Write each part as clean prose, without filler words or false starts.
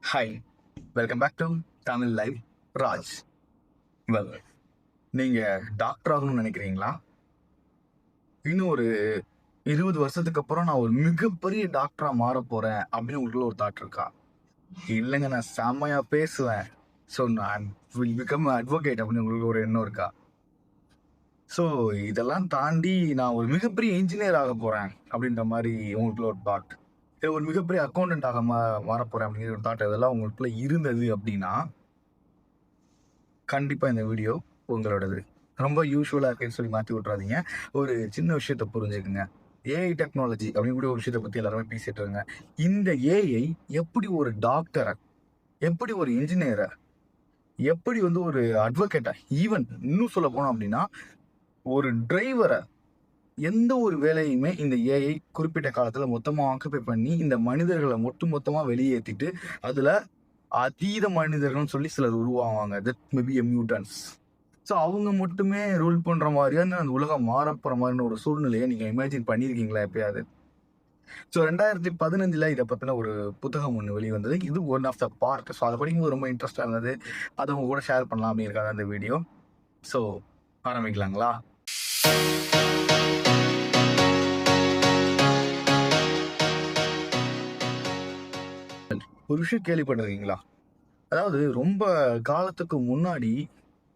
Hi, welcome back to Tamil live Raj. Well, நீங்கள் doctor ஆகணும்னு நினைக்கிறீங்களா? இன்னும் ஒரு 20 வருஷத்துக்கு அப்புறம் நான் ஒரு மிகப்பெரிய டாக்டராக மாற போகிறேன் அப்படின்னு உங்களுக்குள்ள ஒரு தாட் இருக்கா? இல்லைங்க, நான் செம்மையாக பேசுவேன், ஸோ நான் வில் பிகம் அட்வொகேட் அப்படின்னு உங்களுக்கு ஒரு எண்ணம் இருக்கா? ஸோ இதெல்லாம் தாண்டி நான் ஒரு மிகப்பெரிய இன்ஜினியர் ஆக போகிறேன் அப்படின்ற மாதிரி உங்களுக்குள்ள ஒரு தாட், ஒரு மிகப்பெரிய அக்கௌண்டன்ட் ஆக மாற போகிறேன் அப்படிங்கிற ஒரு தாட் இதெல்லாம் உங்களுக்குள்ள இருந்தது அப்படின்னா கண்டிப்பாக இந்த வீடியோ உங்களோடது. ரொம்ப யூஸ்வலாக இருக்குன்னு சொல்லி மாற்றி விட்றாதீங்க. ஒரு சின்ன விஷயத்த புரிஞ்சுக்குங்க. ஏஐ டெக்னாலஜி அப்படின்னு கூட ஒரு விஷயத்தை பற்றி எல்லாருமே பேசிட்டு இருங்க. இந்த ஏஐ எப்படி ஒரு டாக்டரை, எப்படி ஒரு இன்ஜினியரை, எப்படி வந்து ஒரு அட்வொகேட்டை, ஈவன் இன்னும் சொல்ல போனோம் அப்படின்னா ஒரு டிரைவரை, எந்த ஒரு வேலையுமே இந்த ஏஐ குறிப்பிட்ட காலத்தில் மொத்தமாக ஆக்குபை பண்ணி இந்த மனிதர்களை மொத்தமாக வெளியேற்றிட்டு அதில் அதீத மனிதர்கள்னு சொல்லி சிலர் உருவாவாங்க. That maybe a mutants. So அவங்க மட்டுமே ரூல் பண்ணுற மாதிரியான அந்த உலகம் மாறப்போகிற மாதிரியான ஒரு சூழ்நிலையை நீங்கள் இமேஜின் பண்ணியிருக்கீங்களா எப்பயாவது? ஸோ 2015 இதை பற்றின ஒரு புத்தகம் ஒன்று வெளிவந்தது. இது one of the part. So அதை படிக்கும்போது ரொம்ப இன்ட்ரெஸ்டாக இருந்தது. அதை உங்க கூட ஷேர் பண்ணலாம் அப்படிங்கிறக்காக அந்த வீடியோ. ஸோ ஆரம்பிக்கலாங்களா? ஒரு விஷயம் கேள்விப்பட்டிருக்கீங்களா? அதாவது ரொம்ப காலத்துக்கு முன்னாடி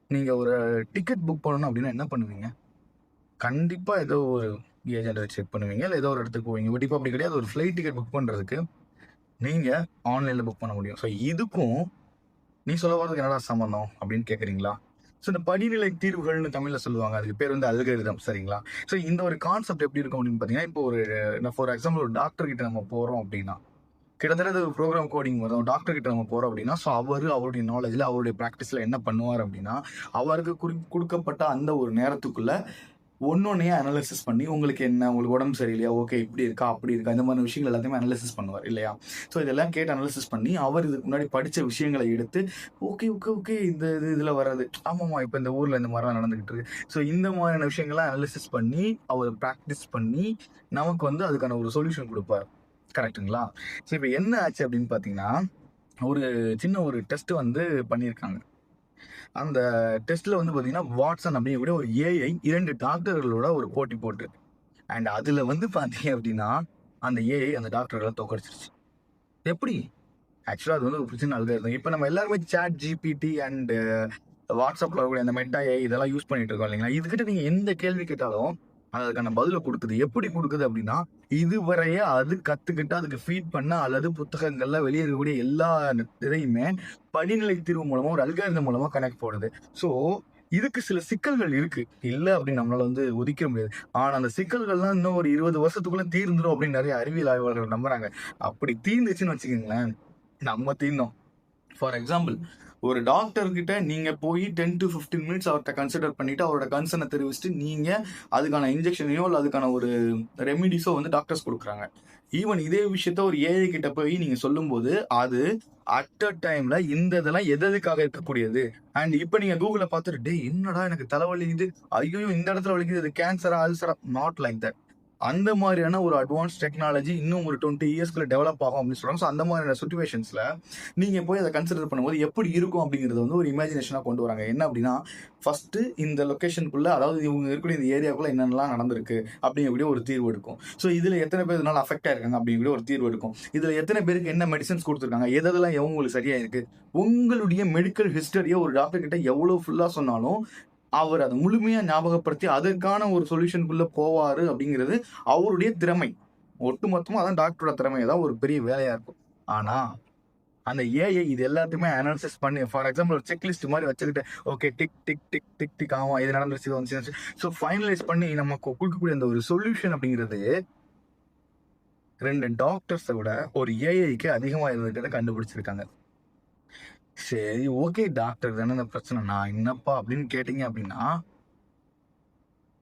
நீங்கள் ஒரு டிக்கெட் புக் பண்ணணும் அப்படின்னா என்ன பண்ணுவீங்க? கண்டிப்பாக ஏதோ ஒரு ஏஜென்ட்டை செக் பண்ணுவீங்க, இல்லை ஏதோ ஒரு இடத்துக்கு போவீங்க. பட் இப்போ அப்படி கிடையாது. ஒரு ஃப்ளைட் டிக்கெட் புக் பண்ணுறதுக்கு நீங்கள் ஆன்லைனில் புக் பண்ண முடியும். ஸோ இதுக்கும் நீ சொல்ல வரதுக்கு என்னடா சம்மந்தம் அப்படின்னு கேட்குறீங்களா? ஸோ இந்த படிநிலை தீர்வுகள்னு தமிழில் சொல்லுவாங்க. அதுக்கு பேர் வந்து அல்காரிதம், சரிங்களா? ஸோ இந்த ஒரு கான்செப்ட் எப்படி இருக்கும் அப்படின்னு பார்த்தீங்கன்னா, இப்போ நான் ஃபார் எக்ஸாம்பிள் ஒரு டாக்டர் கிட்ட நம்ம போகிறோம் அப்படின்னா, கிட்டத்தட்ட ஒரு ப்ரோக்ராம் கோடிங் வரும். டாக்டர் கிட்ட நம்ம போகிறோம் அப்படின்னா, ஸோ அவருடைய நாலேஜில், அவருடைய ப்ராக்டிஸில் என்ன பண்ணுவார் அப்படின்னா, அவருக்கு கொடுக்கப்பட்ட அந்த ஒரு நேரத்துக்குள்ள ஒன்னொன்னையே அனலைசிஸ் பண்ணி, உங்களுக்கு என்ன, உங்களுக்கு உடம்பு சரியில்லையா, ஓகே இப்படி இருக்கா, அப்படி இருக்கா, இந்த மாதிரி விஷயங்கள் எல்லாத்தையுமே அனலைசிஸ் பண்ணுவார் இல்லையா? ஸோ இதெல்லாம் கேட்டு அனலைசிஸ் பண்ணி, அவர் இதுக்கு முன்னாடி படித்த விஷயங்களை எடுத்து, ஓகே ஓகே ஓகே இந்த இதில் வர்றது, ஆமாம்மா இப்போ இந்த ஊரில் இந்த மாதிரிலாம் நடந்துகிட்டு இருக்கு. ஸோ இந்த மாதிரியான விஷயங்கள்லாம் அனலைசிஸ் பண்ணி, அவர் ப்ராக்டிஸ் பண்ணி, நமக்கு வந்து அதுக்கான ஒரு சொல்யூஷன் கொடுப்பார். கரெக்டுங்களா? ஸோ இப்போ என்ன ஆச்சு அப்படின்னு பார்த்தீங்கன்னா, ஒரு சின்ன ஒரு டெஸ்ட் வந்து பண்ணியிருக்காங்க. அந்த டெஸ்ட்ல வந்து பார்த்தீங்கன்னா, வாட்சன் அப்படிங்கக்கூடிய ஒரு ஏஐ 2 டாக்டர்களோட ஒரு போட்டி போட்டு, அண்ட் அதுல வந்து பார்த்தீங்க அப்படின்னா, அந்த ஏஐ அந்த டாக்டர்களை தோற்கடிச்சிருச்சு. எப்படி? ஆக்சுவலா அது வந்து ஒரு பிரச்சனை அல்காரிதம். இப்போ நம்ம எல்லாருமே சாட் ஜிபிடி அண்ட் வாட்ஸ்அப்ல வரக்கூடிய அந்த மெட்டா ஏஐ இதெல்லாம் யூஸ் பண்ணிட்டு இருக்கோம் இல்லைங்களா? இதுகிட்ட நீங்க எந்த கேள்வி கேட்டாலும் அதுக்கான பதில குடுக்குது. எப்படி குடுக்குது அப்படின்னா, இதுவரையே அது கத்துக்கிட்டு அதுக்கு ஃபீட் பண்ண அல்லது புத்தகங்கள்ல வெளிய இருக்கக்கூடிய எல்லா இதையுமே படிநிலை தீர்வு மூலமா ஒரு அல்காரிதம் மூலமா கனெக்ட் போடுது. ஸோ இதுக்கு சில சிக்கல்கள் இருக்கு. இல்ல அப்படின்னு நம்மளால வந்து ஒதுக்க முடியாது. ஆனா அந்த சிக்கல்கள்லாம் இன்னும் ஒரு 20 வருஷத்துக்குள்ள தீர்ந்துரும் அப்படின்னு நெறைய அறிவியல் ஆய்வாளர்கள் நம்புறாங்க. அப்படி தீர்ந்துச்சுன்னு வச்சுக்கங்களேன், நம்ம தீர்ந்தோம். ஃபார் எக்ஸாம்பிள், ஒரு டாக்டர் கிட்ட நீங்க போய் 10 to 15 மினிட்ஸ் அவர்ட்ட கன்சிடர் பண்ணிட்டு அவரோட கன்சர்னை தெரிவிச்சுட்டு நீங்க அதுக்கான இன்ஜெக்ஷனையோ இல்ல அதுக்கான ஒரு ரெமிடிஸோ வந்து டாக்டர்ஸ் கொடுக்குறாங்க. ஈவன் இதே விஷயத்த ஒரு ஏஐ கிட்ட போய் நீங்க சொல்லும்போது அது அட் அ டைம்ல இந்த இதெல்லாம் எதுக்காக இருக்கக்கூடியது, அண்ட் இப்ப நீங்க கூகுள பார்த்துட்டு டேய் என்னடா எனக்கு தலைவலிக்குது, ஐயோ இந்த இடத்துல வலிக்குது, இது கேன்சரா அல்சரா, நாட் லைக் தட். அந்த மாதிரியான ஒரு அட்வான்ஸ் டெக்னாலஜி இன்னும் ஒரு 20 இயர்ஸ்க்குள்ள டெவலப் ஆகும் அப்படின்னு சொல்றாங்க. ஸோ அந்த மாதிரியான சிச்சுவேஷன்ஸ்ல நீங்க போய் அதை கன்சிடர் பண்ணும்போது எப்படி இருக்கும் அப்படிங்கிறது வந்து ஒரு இமேஜினேஷனா கொண்டு வராங்க. என்ன அப்படின்னா, ஃபர்ஸ்ட் இந்த லொகேஷனுக்குள்ள, அதாவது இவங்க இருக்கக்கூடிய இந்த ஏரியாவுக்குள்ள என்னென்னலாம் நடந்திருக்கு அப்படிங்கக்கூடிய ஒரு தீர்வு எடுக்கும். ஸோ இதுல எத்தனை பேர் இதனால அஃபெக்ட் ஆயிருக்காங்க அப்படிங்கக்கூடிய ஒரு தீர்வு எடுக்கும். இதுல எத்தனை பேருக்கு என்ன மெடிசன்ஸ் கொடுத்துருக்காங்க, எதெல்லாம் உங்களுக்கு சரியா இருக்கு, உங்களுடைய மெடிக்கல் ஹிஸ்டரியை ஒரு டாக்டர் கிட்ட எவ்வளவு ஃபுல்லா சொன்னாலும் அவர் அதை முழுமையா ஞாபகப்படுத்தி அதற்கான ஒரு சொல்யூஷனுக்குள்ள போவாரு அப்படிங்கிறது அவருடைய திறமை. ஒட்டுமொத்தமா அதான் டாக்டரோட திறமை. தான் ஒரு பெரிய வேலையா இருக்கும். ஆனா அந்த ஏஐ இது எல்லாத்தையுமே அனாலிசிஸ் பண்ணி, ஃபார் எக்ஸாம்பிள் ஒரு செக் லிஸ்ட் மாதிரி வச்சுக்கிட்டு, okay tick tick tick tick tick ஆமா இது நடந்துருச்சு, இது வந்துச்சு. ஸோ ஃபைனலைஸ் பண்ணி நமக்கு கொடுக்கக்கூடிய அந்த ஒரு சொல்யூஷன் அப்படிங்கிறது 2 டாக்டர்ஸை விட ஒரு ஏஐக்கு அதிகமா இருந்துக்கிறத கண்டுபிடிச்சிருக்காங்க. சரி ஓகே, டாக்டர் தானே இந்த பிரச்சனை, நான் என்னப்பா அப்படின்னு கேட்டீங்க அப்படின்னா,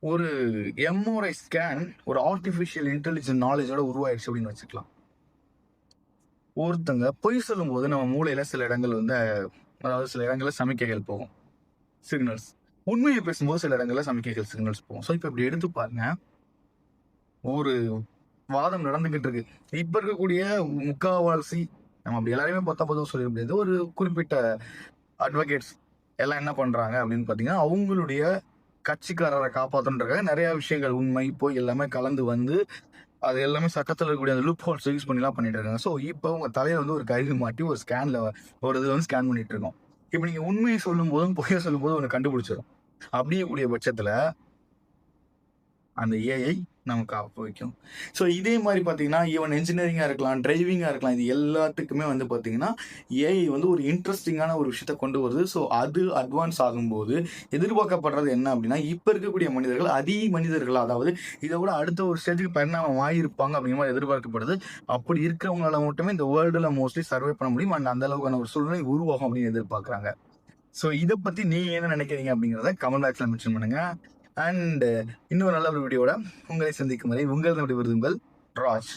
ஒரு எம்ஆர்ஐ ஸ்கேன் ஒரு ஆர்டிஃபிஷியல் இன்டெலிஜென்ட் நாலேஜோட உருவாயிருச்சு அப்படின்னு வச்சுக்கலாம். ஒருத்தங்க பொய் சொல்லும்போது நம்ம மூளையில சில இடங்கள் வந்து, அதாவது சில இடங்கள்ல சமிக்கைகள் போகும், சிக்னல்ஸ். உண்மையை பேசும்போது சில இடங்கள்ல சமிக்கைகள் சிக்னல்ஸ் போகும். ஸோ இப்போ இப்படி எடுத்து பாருங்க, ஒரு வாதம் நடந்துகிட்டு இருக்கு. இப்ப இருக்கக்கூடிய முக்காவாசி நம்ம அப்படி எல்லாரையுமே பொதுவாக சொல்ல முடியாது. ஒரு குறிப்பிட்ட அட்வொகேட்ஸ் எல்லாம் என்ன பண்றாங்க அப்படின்னு பார்த்தீங்கன்னா, அவங்களுடைய கட்சிக்காரரை காப்பாத்தணுன்றதுக்காக நிறைய விஷயங்கள் உண்மை, பொய் எல்லாமே கலந்து வந்து அது எல்லாமே சட்டத்துல இருக்கக்கூடிய அந்த லூப் ஹோல்ஸ் யூஸ் பண்ணிலாம் பண்ணிட்டு இருக்காங்க. ஸோ இப்போ உங்க தலையில வந்து ஒரு கயிறு மாட்டி ஒரு ஸ்கேன்ல ஒரு இது வந்து ஸ்கேன் பண்ணிட்டு இருக்கோம். இப்போ நீங்க உண்மையை சொல்லும் போதும், பொய்யை சொல்லும் போதும் ஒண்ணு கண்டுபிடிச்சிடும். அப்படியே கூடிய பட்சத்துல அந்த ஏஐ நமக்கு காப்பு வைக்கும். ஸோ இதே மாதிரி பார்த்தீங்கன்னா, ஈவன் என்ஜினியரிங்கா இருக்கலாம், டிரைவிங்கா இருக்கலாம். இது எல்லாத்துக்குமே வந்து பார்த்தீங்கன்னா, ஏஐ வந்து ஒரு இன்ட்ரஸ்டிங்கான ஒரு விஷயத்த கொண்டு வருது. ஸோ அது அட்வான்ஸ் ஆகும்போது எதிர்பார்க்கப்படுறது என்ன அப்படின்னா, இப்ப இருக்கக்கூடிய மனிதர்கள் அதி மனிதர்களா, அதாவது இத விட அடுத்த ஒரு ஸ்டேஜுக்கு பரிணாமம் ஆகியிருப்பாங்க அப்படிங்கிற மாரி எதிர்பார்க்கப்படுது. அப்படி இருக்கிறவங்களால மட்டுமே இந்த வேர்ல்டுல மோஸ்ட்லி சர்வே பண்ண முடியும். அண்ட் அந்த அளவுக்கான ஒரு சூழ்நிலை உருவாகும் அப்படின்னு எதிர்பார்க்குறாங்க. ஸோ இத பத்தி நீங்க என்ன நினைக்கிறீங்க அப்படிங்கிறத கமெண்ட் பாக்ஸ்ல மென்ஷன் பண்ணுங்க. அண்ட் இன்னொரு நல்ல ஒரு வீடியோட உங்களை சந்திக்கும் வரை உங்கள் விடைபெறுவது உங்கள் ராஜ்.